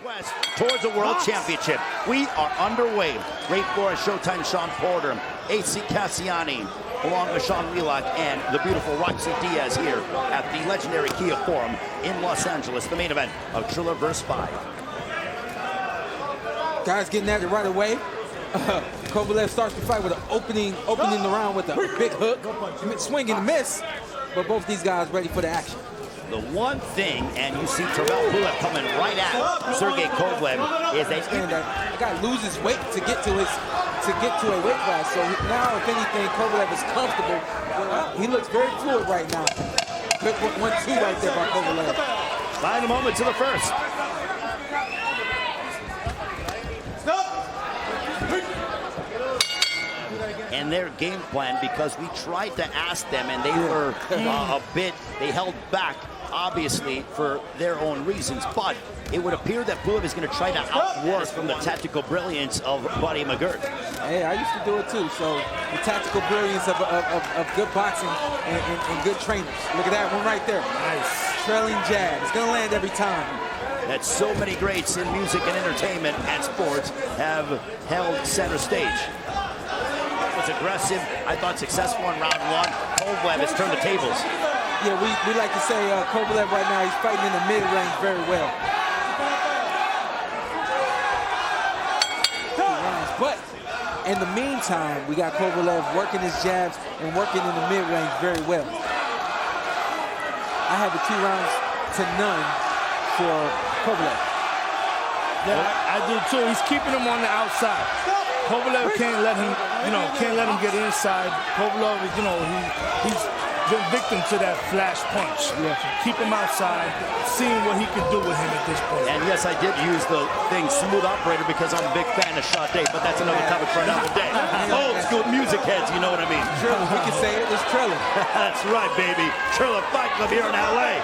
West towards the World Championship. We are underway. Ray Flores, Showtime, Sean Porter, AC Cassiani, along with Sean Wheelock and the beautiful Roxy Diaz here at the legendary Kia Forum in Los Angeles. The main event of TrillerVerz 5. Guys getting at it right away. Kovalev starts the fight with an opening the round with a big hook, swing and miss, but both these guys ready for the action. The one thing, and you see Tervel Pulev coming right at Sergey Kovalev, is that the guy loses weight to get to a weight class. So now, if anything, Kovalev is comfortable. He looks very fluid right now. Good 1-2 right there by Kovalev. Final moments of the first. And their game plan, because we tried to ask them and they were they held back, obviously, for their own reasons. But it would appear that Pulev is going to try to outwork from the tactical brilliance of Buddy McGirt. Hey, I used to do it too. So the tactical brilliance of good boxing and good trainers. Look at that one right there. Nice. Trailing jab. It's going to land every time. That so many greats in music and entertainment and sports have held center stage. Was aggressive, I thought successful in round one. Kovalev has turned the tables. Yeah, we like to say Kovalev right now, he's fighting in the mid-range very well. But in the meantime, we got Kovalev working his jabs and working in the mid-range very well. I have a 2 rounds to none for Kovalev. Yeah, I do too. He's keeping him on the outside. Kovalev can't let him, get inside. Kovalev, he's been victim to that flash punch. Yeah. Keep him outside, seeing what he can do with him at this point. And yes, I did use the thing smooth operator because I'm a big fan of Sade, but that's another topic for another day. Old school music heads, you know what I mean? Triller, we can say it was Triller. That's right, baby. Triller Fight Club here in LA.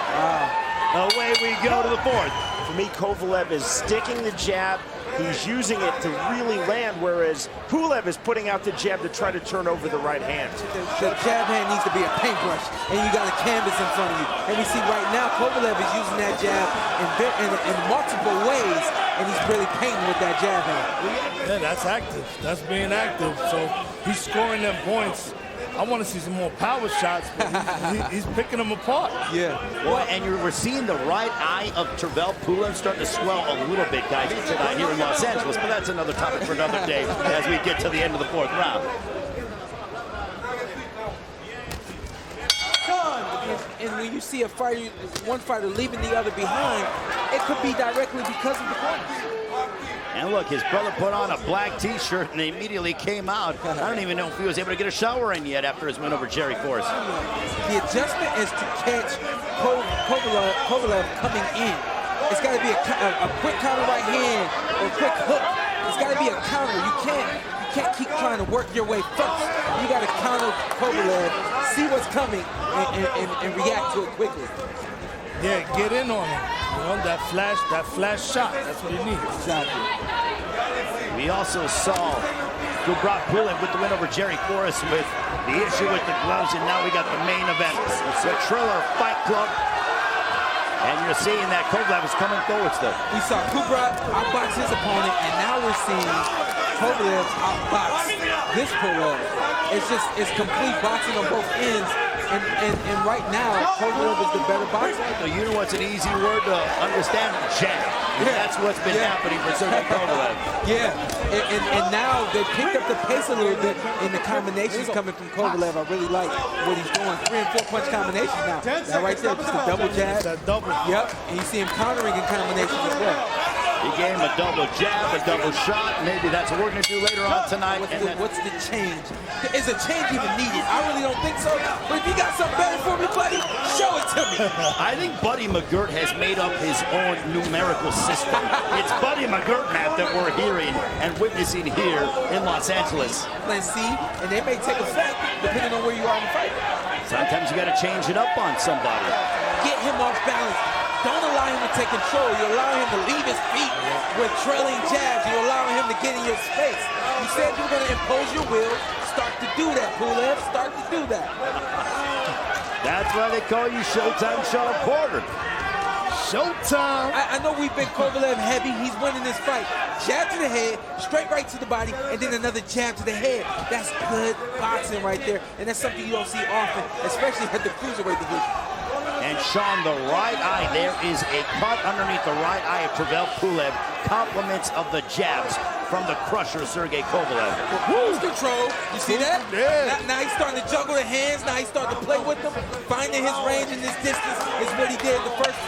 Away we go to the fourth. For me, Kovalev is sticking the jab. He's using it to really land, whereas Pulev is putting out the jab to try to turn over the right hand. The jab hand needs to be a paintbrush, and you got a canvas in front of you. And we see right now Kovalev is using that jab in multiple ways, and he's really painting with that jab hand. Yeah, that's active. That's being active. So he's scoring them points. I want to see some more power shots, but he's picking them apart. Yeah. Well, and we're seeing the right eye of Tervel Pulev starting to swell a little bit, guys, tonight here in Los Angeles. But that's another topic for another day as we get to the end of the fourth round. And when you see one fighter leaving the other behind, it could be directly because of the corners. And look, his brother put on a black T-shirt and immediately came out. I don't even know if he was able to get a shower in yet after his win over Jerry Force. The adjustment is to catch Kovalev coming in. It's got to be a quick counter right hand or a quick hook. It's got to be a counter. You can't keep trying to work your way first. You got to counter Kovalev, see what's coming, and react to it quickly. Yeah, get in on him. That flash shot. That's what he needs. Exactly. We also saw Tervel Pulev with the win over Jerry Forrest with the issue with the gloves, and now we got the main event, the Triller Fight Club. And you're seeing that Kovalev is coming forward still. We saw Kubrat outbox his opponent, and now we're seeing Kovalev outbox this Pulev. It's complete boxing on both ends. And right now, Kovalev is the better boxer. You know what's an easy word to understand? Jab. Yeah. That's what's been happening for Sergey Kovalev. Yeah, and now they picked up the pace a little bit in the combinations coming from Kovalev. I really like what he's doing. 3 and 4 punch combinations now. That right there, just a double jab. That double. Yep, and you see him countering in combinations as well. He gave him a double jab, a double shot. Maybe that's what we're going to do later on tonight. What's the change? Is a change even needed? I really don't think so. But if you got something better for me, buddy, show it to me. I think Buddy McGirt has made up his own numerical system. It's Buddy McGirt math that we're hearing and witnessing here in Los Angeles. Plan C, and they may take effect depending on where you are in the fight. Sometimes you got to change it up on somebody. Get him off balance. Don't allow him to take control. You allow him to leave his feet with trailing jabs. You allow him to get in your space. You said you were going to impose your will. Start to do that, Pulev. Start to do that. That's why they call you Showtime Sean Porter. showtime. I know we've been Kovalev heavy. He's winning this fight. Jab to the head, straight right to the body, and then another jab to the head. That's good boxing right there, and that's something you don't see often, especially at the cruiserweight division. And Sean, the right eye, there is a cut underneath the right eye of Tervel Pulev. Compliments of the jabs from the crusher, Sergey Kovalev. Cruise control. You see that? Yeah. Now he's starting to juggle the hands. Now he's starting to play with them. Finding his range in this distance is what he did the first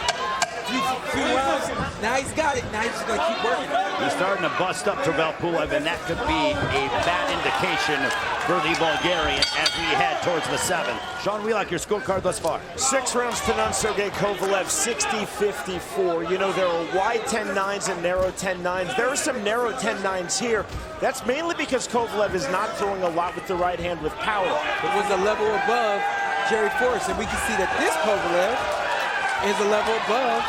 few rounds. Now he's got it. Now he's just going to keep working. He's starting to bust up Tervel Pulev, and that could be a bad indication for the Bulgarian as we head towards the 7th. Sean Wheelock, your scorecard thus far. 6 rounds to none, Sergey Kovalev, 60-54. You know, there are wide 10-9s and narrow 10-9s. There are some narrow 10-9s here. That's mainly because Kovalev is not throwing a lot with the right hand with power. It was a level above Jerry Forrest, and we can see that this Kovalev is a level above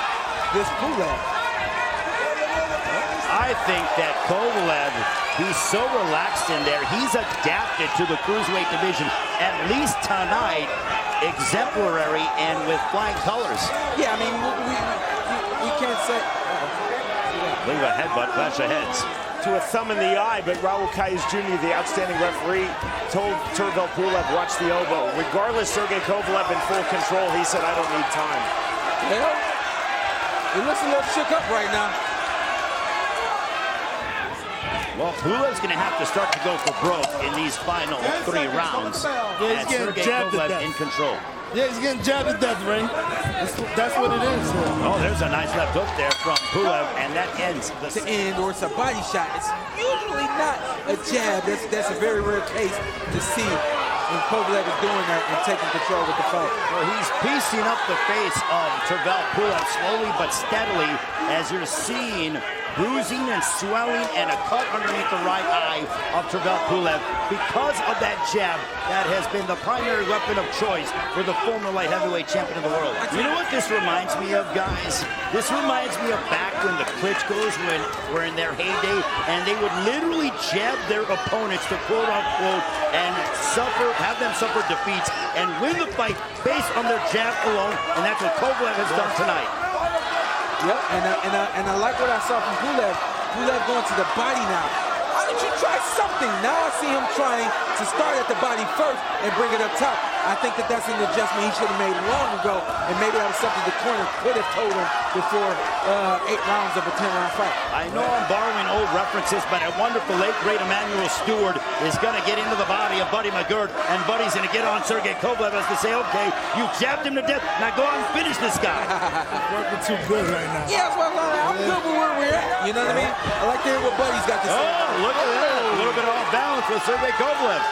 this Pulev. I think that Kovalev, he's so relaxed in there. He's adapted to the cruiserweight division, at least tonight, exemplary and with flying colors. Yeah, I mean, we can't say. Look at a headbutt, clash of heads. To a thumb in the eye, but Raul Caius Jr., the outstanding referee, told Tervel Pulev, watch the elbow. Regardless, Sergey Kovalev in full control, he said, I don't need time. Well, he looks a little shook up right now. Well, Pulev's going to have to start to go for broke in these final 3 rounds. Yeah, he's and getting Sergey jabbed to Kovalev death. in control. Yeah, he's getting jabbed to death, Ray. That's what it is. Oh, there's a nice left hook there from Pulev, and that ends the To end, or it's a body shot. It's usually not a jab. That's a very rare case to see when Kovalev is doing that and taking control with the fight. Well, he's piecing up the face of Tervel Pulev slowly but steadily, as you're seeing bruising and swelling and a cut underneath the right eye of Tervel Pulev because of that jab that has been the primary weapon of choice for the former light heavyweight champion of the world. You know what this reminds me of, guys? This reminds me of back when the Klitschko's were in their heyday, and they would literally jab their opponents to quote unquote and have them suffer defeats and win the fight based on their jab alone, and that's what Kovalev has done tonight. Yep, and I like what I saw from Pulev. Pulev going to the body now. Why don't you try something? Now I see him trying to start at the body first and bring it up top. I think that that's an adjustment he should have made long ago, and maybe that was something the corner could have told him before 8 rounds of a 10-round fight. I know I'm borrowing old references, but I wonder if the late, great Emmanuel Stewart is going to get into the body of Buddy McGirt, and Buddy's going to get on Sergey Kovalev as to say, okay, you jabbed him to death, now go out and finish this guy. Working too good right now. Yeah, that's what I'm good with where we're at. You know what I mean? I like to hear what Buddy's got to say. Oh, look at that. A little bit off balance with Sergey Kovalev.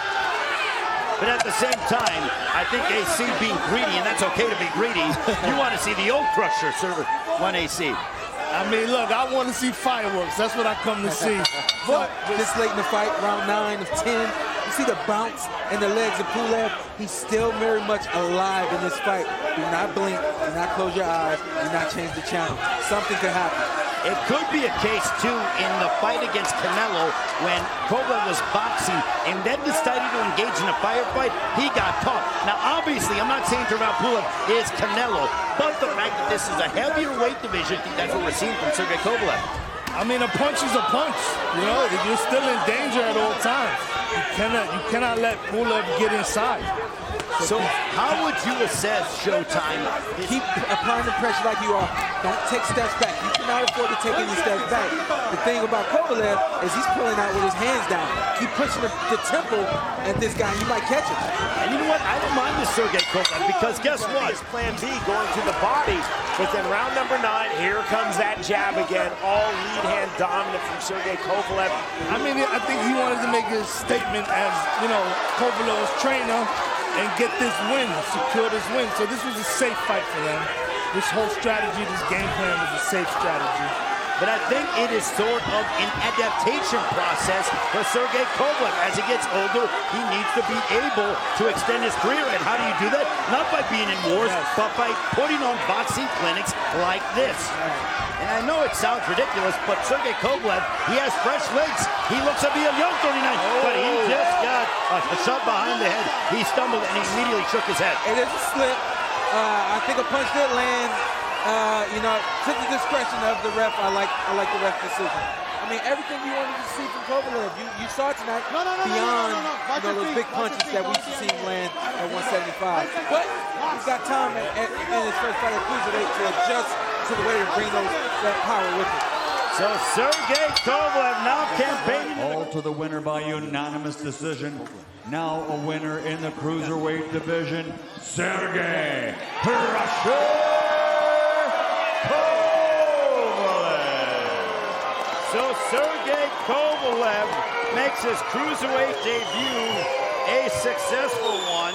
But at the same time, I think AC being greedy, and that's okay to be greedy. You want to see the old crusher, one AC. I mean, look, I want to see fireworks. That's what I come to see. But this late in the fight, round 9 of 10, you see the bounce in the legs of Pulev. He's still very much alive in this fight. Do not blink. Do not close your eyes. Do not change the channel. Something could happen. It could be a case, too, in the fight against Canelo when Kovalev was boxing and then decided to engage in a firefight. He got caught. Now, obviously, I'm not saying Tervel Pulev is Canelo, but the fact that this is a heavier weight division, I think that's what we're seeing from Sergey Kovalev. I mean, a punch is a punch. You know, you're still in danger at all times. You cannot let Pulev get inside. So how would you assess Showtime? Keep applying the pressure like you are. Don't take steps back. You cannot afford to take any steps back. The thing about Kovalev is he's pulling out with his hands down. Keep pushing the temple at this guy, and you might catch him. And you know what? I don't mind this Sergey Kovalev because guess what? His plan B going to the body. But then round number 9, here comes that jab again. All lead hand dominant from Sergey Kovalev. I mean, I think he wanted to make his statement as, you know, Kovalev's trainer and get this win, secure this win. So this was a safe fight for them. This whole strategy, this game plan was a safe strategy. But I think it is sort of an adaptation process for Sergey Kovalev. As he gets older, he needs to be able to extend his career. And how do you do that? Not by being in wars, but by putting on boxing clinics like this. And I know it sounds ridiculous, but Sergey Kovalev, he has fresh legs. He looks to be a young 39, but he just got a shot behind the head. He stumbled and he immediately shook his head. It is a slip. I think a punch did land You know, to the discretion of the ref, I like the ref decision. I mean, everything you wanted to see from Kovalev, you saw tonight. Beyond you know, those big punches that we used to see him land at 175. But he's got time in his first fight at cruiserweight to adjust to the way to bring that power with him. So Sergey Kovalev now campaigning. All to the winner by unanimous decision. Now a winner in the cruiserweight division, Sergey Kovalev. So Sergey Kovalev makes his cruiserweight debut a successful one.